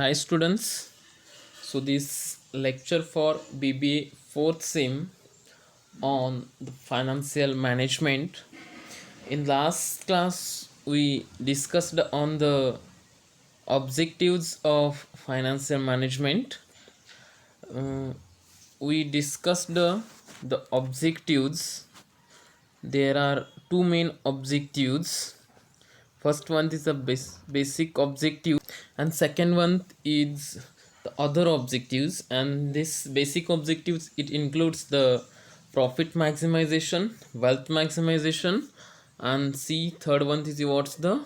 Hi students, so this lecture for BBA 4th sim on the financial management. In last class we discussed on the objectives of financial management. Uh, we discussed the objectives. There are two main objectives. First one is the basic objective, and second one is the other objectives. And this basic objectives, it includes the profit maximization, wealth maximization, and see third one is what's the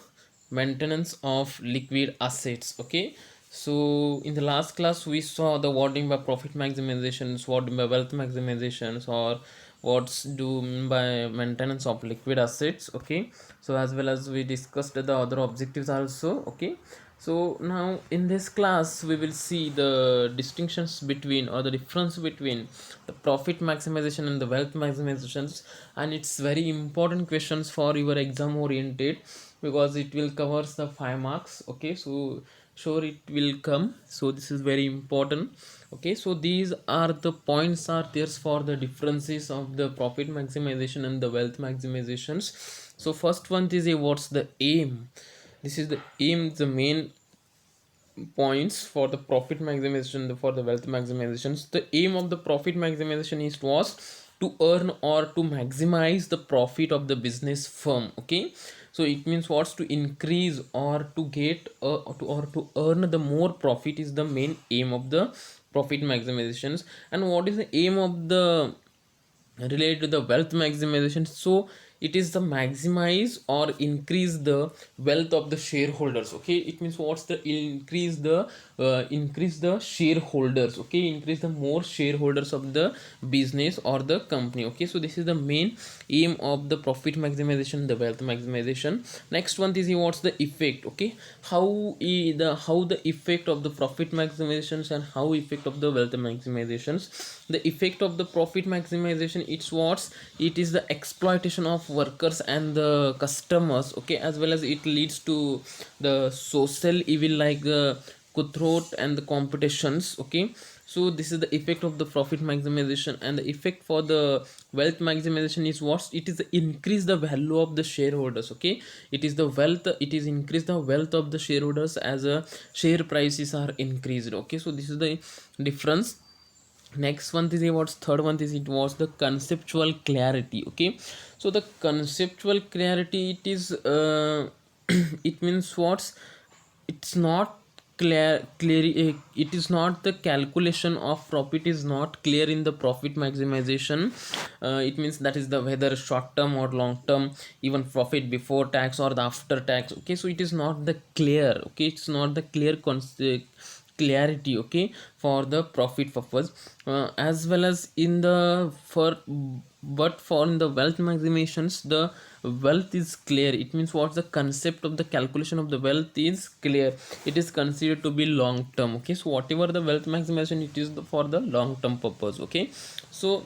maintenance of liquid assets. Okay, so in the last class we saw the wording by profit maximizations, what by wealth maximizations, or what's do by maintenance of liquid assets. Okay, so as well as we discussed the other objectives also. Okay, so now in this class we will see the distinctions between, or the difference between, the profit maximization and the wealth maximizations. And it's very important questions for your exam oriented, because it will covers the 5 marks. Okay, so sure it will come, so this is very important. Okay, so these are the points are there for the differences of the profit maximization and the wealth maximizations. So first one is a what's the aim. This is the aim, the main points for the profit maximization, for the wealth maximizations. The aim of the profit maximization is was to earn or to maximize the profit of the business firm. Okay, so it means what's to increase or to get or to earn the more profit is the main aim of the profit maximizations. And what is the aim of the related to the wealth maximization? So it is the maximize or increase the wealth of the shareholders. Okay, it means what's the increase the shareholders. Okay, increase the more shareholders of the business or the company. Okay, so this is the main aim of the profit maximization, the wealth maximization. Next one is what's the effect. Okay, how the effect of the profit maximizations and how effect of the wealth maximizations. The effect of the profit maximization, it is the exploitation of workers and the customers. Okay, as well as it leads to the social evil like cutthroat and the competitions. Okay, so this is the effect of the profit maximization. And the effect for the wealth maximization is what it is increase the value of the shareholders. Okay, it is increase the wealth of the shareholders as a share prices are increased. Okay, so this is the difference. Next one is what's third one is it was the conceptual clarity. Okay, so the conceptual clarity, it is it means what's it's not clear, it is not the calculation of profit is not clear in the profit maximization. It means that is the whether short term or long term, even profit before tax or the after tax. Okay, so it is not the clear. Okay, it's not the clear clarity. Okay, for the profit purpose. As well as in the for but for in the wealth maximizations, the wealth is clear. It means what's the concept of the calculation of the wealth is clear. It is considered to be long term. Okay, so whatever the wealth maximization, it is for the long term purpose. Okay, so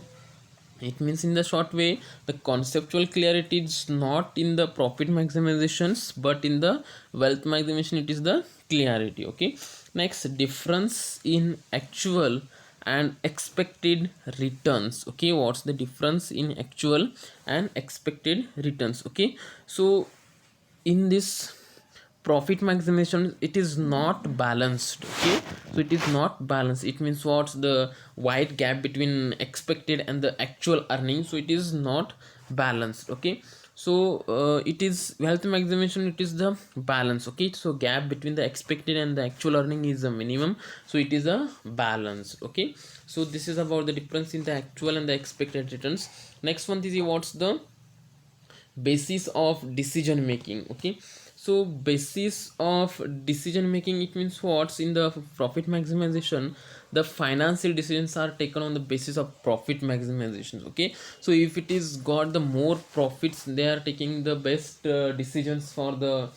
it means in the short way, the conceptual clarity is not in the profit maximizations, but in the wealth maximization it is the clarity. Okay, next, difference in actual and expected returns. Okay, what's the difference in actual and expected returns? Okay, so in this profit maximization, it is not balanced. Okay, so it is not balanced. It means what's the wide gap between expected and the actual earning, so it is not balanced. Okay, so it is wealth maximization, it is the balance. Okay, so gap between the expected and the actual earning is a minimum, so it is a balance. Okay, so this is about the difference in the actual and the expected returns. Next one is what's the basis of decision making. Okay, so basis of decision making, it means what's in the profit maximization, the financial decisions are taken on the basis of profit maximizations. Okay, so if it is got the more profits, they are taking the best decisions for the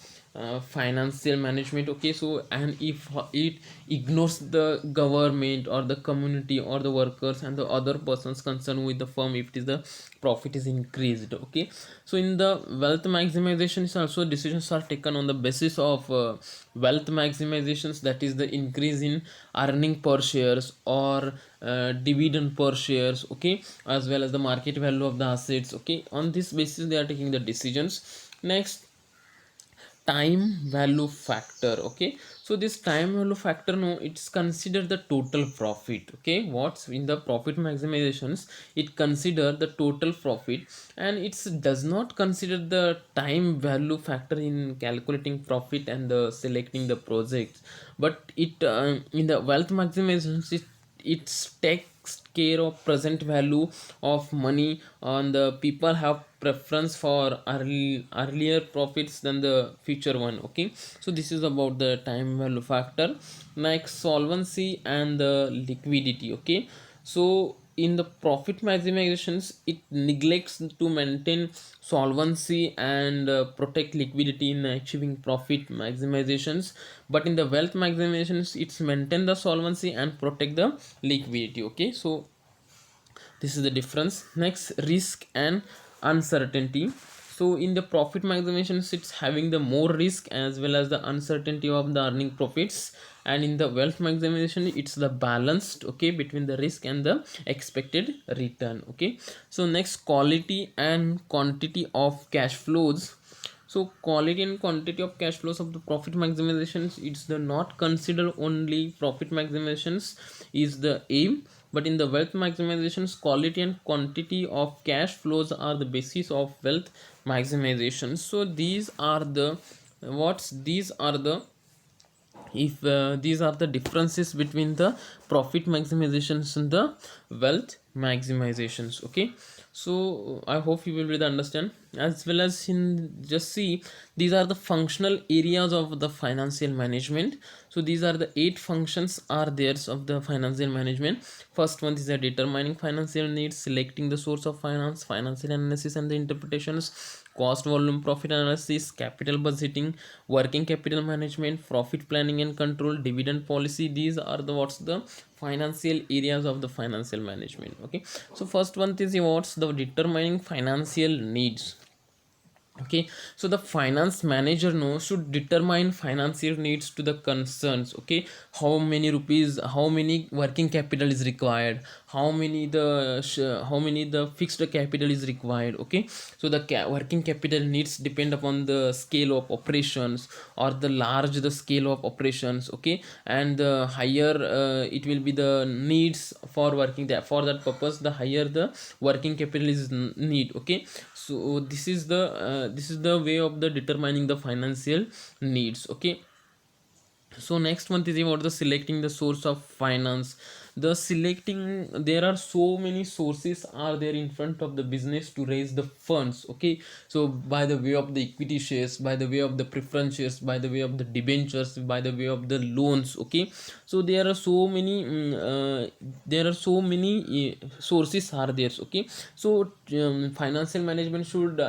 financial management. Okay, so and if it ignores the government or the community or the workers and the other persons concerned with the firm, if it is the profit is increased. Okay, so in the wealth maximization is also decisions are taken on the basis of wealth maximizations, that is the increase in earning per shares or dividend per shares. Okay, as well as the market value of the assets. Okay, on this basis they are taking the decisions. Next, time value factor. Okay, so this time value factor, no, it's consider the total profit. Okay, what's in the profit maximizations, it consider the total profit, and it does not consider the time value factor in calculating profit and selecting the projects. But it in the wealth maximizations, it takes care of present value of money, and the people have preference for earlier profits than the future one. Okay, so this is about the time value factor. Next, solvency and the liquidity. Okay, so in the profit maximizations, it neglects to maintain solvency and protect liquidity in achieving profit maximizations. But in the wealth maximizations, it's maintain the solvency and protect the liquidity. Okay, so this is the difference. Next, risk and uncertainty. So in the profit maximizations, it's having the more risk as well as the uncertainty of the earning profits, and in the wealth maximization, it's the balanced, okay, between the risk and the expected return. Okay, so next, quality and quantity of cash flows. So quality and quantity of cash flows of the profit maximizations, it's the not consider only profit maximizations is the aim, but in the wealth maximizations, quality and quantity of cash flows are the basis of wealth maximization. So these are the what's these are the if these are the differences between the profit maximizations and the wealth maximizations. Okay, so I hope you will really understand. As well as in just see, these are the functional areas of the financial management. So these are the 8 functions are there of the financial management. First one is the determining financial needs, selecting the source of finance, financial analysis and the interpretations, cost volume profit analysis, capital budgeting, working capital management, profit planning and control, dividend policy. These are the what's the financial areas of the financial management. Okay, so first one is what's the determining financial needs. Okay, so the finance manager knows should determine financial needs to the concerns. Okay, how many rupees, how many working capital is required, how many the fixed capital is required. Okay, so the working capital needs depend upon the scale of operations or the large the scale of operations. Okay, and the higher it will be the needs for working that, for that purpose the higher the working capital is need. Okay, so this is the way of the determining the financial needs. Okay, so next one is about the selecting the source of finance. The selecting, there are so many sources are there in front of the business to raise the funds. Okay, so by the way of the equity shares, by the way of the preference shares, by the way of the debentures, by the way of the loans. Okay, so there are so many sources are there. Okay, so financial management should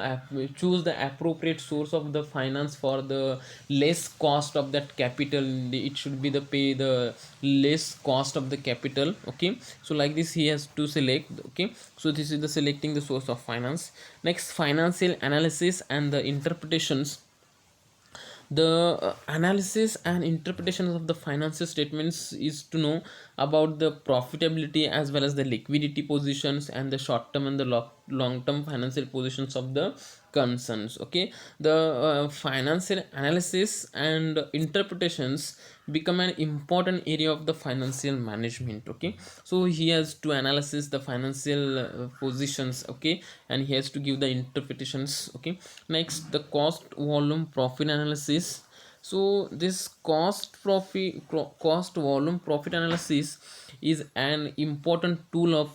choose the appropriate source of the finance for the less cost of that capital. It should be the pay the less cost of the capital. Okay, so like this he has to select. Okay, so this is the selecting the source of finance. Next, financial analysis and the interpretations. The analysis and interpretations of the financial statements is to know about the profitability as well as the liquidity positions and the short term and the long term financial positions of the concerns. Okay, the financial analysis and interpretations become an important area of the financial management. Okay, so he has to analyze the financial positions. Okay, and he has to give the interpretations. Okay, next, the cost volume profit analysis. So this cost volume profit analysis is an important tool of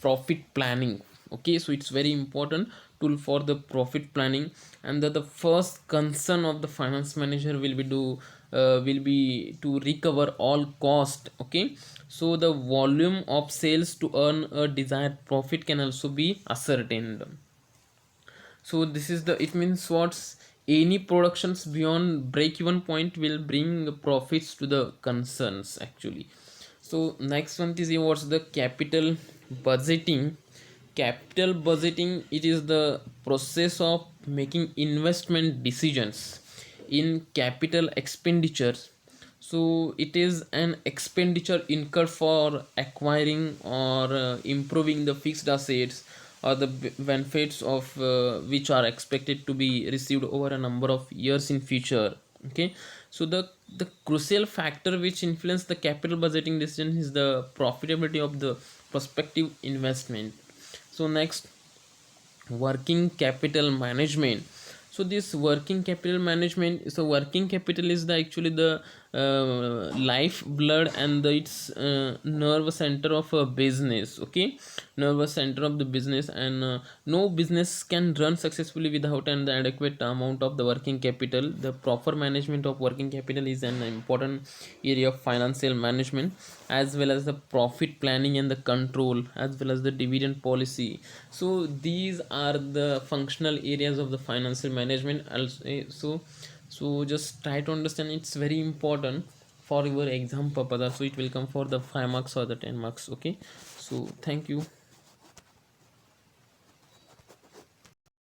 profit planning. Okay, so it's very important tool for the profit planning, and the first concern of the finance manager will be to recover all cost. Okay, so the volume of sales to earn a desired profit can also be ascertained. So this is the, it means what's any productions beyond break even point will bring profits to the concerns actually. So next one is what's the capital budgeting. Capital budgeting, it is the process of making investment decisions in capital expenditures. So it is an expenditure incurred for acquiring or improving the fixed assets or the benefits of which are expected to be received over a number of years in future. Okay, so the crucial factor which influence the capital budgeting decision is the profitability of the prospective investment. So next, working capital management. So this working capital management, so working capital is the actually the life blood and its nerve center of a business. Okay, nervous center of the business, and no business can run successfully without an adequate amount of the working capital. The proper management of working capital is an important area of financial management, as well as the profit planning and the control, as well as the dividend policy. So these are the functional areas of the financial management also. So just try to understand, it's very important for your exam purpose, so it will come for the 5 marks or the 10 marks. Okay, so thank you.